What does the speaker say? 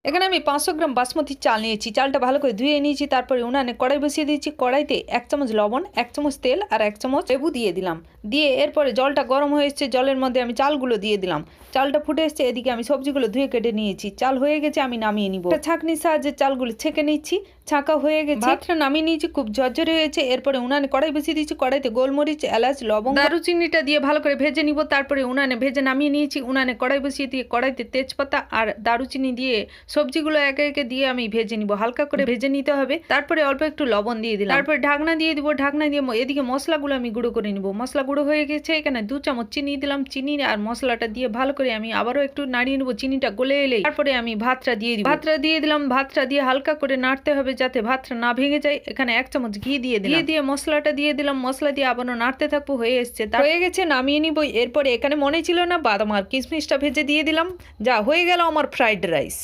এখানে আমি 500 গ্রাম বাসমতি চাল নিয়েছি। চালটা ভালো করে ধুয়ে নিয়েছি। তারপরে উনানে কড়াই বসিয়ে দিয়েছি। কড়াইতে 1 চামচ লবণ, 1 চামচ তেল আর 1 চামচ লেবু দিয়ে দিলাম। দিয়ে এরপরে জলটা গরম হয়ে এসছে, জলের মধ্যে আমি চালগুলো দিয়ে দিলাম। চালটা ফুটে এসছে, এদিকে আমি সবজিগুলো ধুয়ে কেটে নিয়েছি। চাল হয়ে গেছে, আমি নামিয়ে নিব। ছাঁকনির সাহায্যে চালগুলো ছেঁকে নিচ্ছি। ছাঁকা হয়ে গেছে, ভাতটা নামিয়ে নিয়েছি, খুব ঝরঝরে হয়েছে। এরপরে উনানে কড়াই বসিয়ে দিয়েছি। কড়াইতে গোলমরিচ, এলাচ, লবঙ্গ, দারুচিনিটা দিয়ে ভালো করে ভেজে নিব। তারপরে উনানে ভেজে নামিয়ে নিয়েছি। উনানে কড়াই বসিয়ে দিয়ে কড়াইতে তেজপাতা আর দারুচিনি দিয়ে সবজিগুলো একে একে দিয়ে আমি ভেজে নিব। হালকা করে ভেজে নিতে হবে। তারপরে অল্প একটু লবণ দিয়ে দিলাম। তারপরে ঢাকনা দিয়ে দিব। ঢাকনা দিয়ে এদিকে মশলাগুলো আমি গুঁড়ো করে নিব। মশলা গুঁড়ো হয়ে গেছে। এখানে 2 চামচ চিনি দিলাম। চিনি আর মশলাটা দিয়ে ভালো করে আমি আবারও একটু নাড়িয়ে নেবো। চিনিটা গলে এলে তারপরে আমি ভাতটা দিয়ে দিব। ভাতটা দিয়ে দিলাম। ভাতটা দিয়ে হালকা করে নাড়তে হবে যাতে ভাতটা না ভেঙে যায়। এখানে 1 চামচ ঘি দিয়ে দিলাম। দিয়ে মশলাটা দিয়ে দিলাম। মশলা দিয়ে আবারও নাড়তে থাকবো। হয়ে এসছে, হয়ে গেছে, নামিয়ে নিব। এরপরে এখানে মনে ছিল না বাদাম আর কিশমিশটা ভেজে দিয়ে দিলাম। যা হয়ে গেল আমার ফ্রাইড রাইস।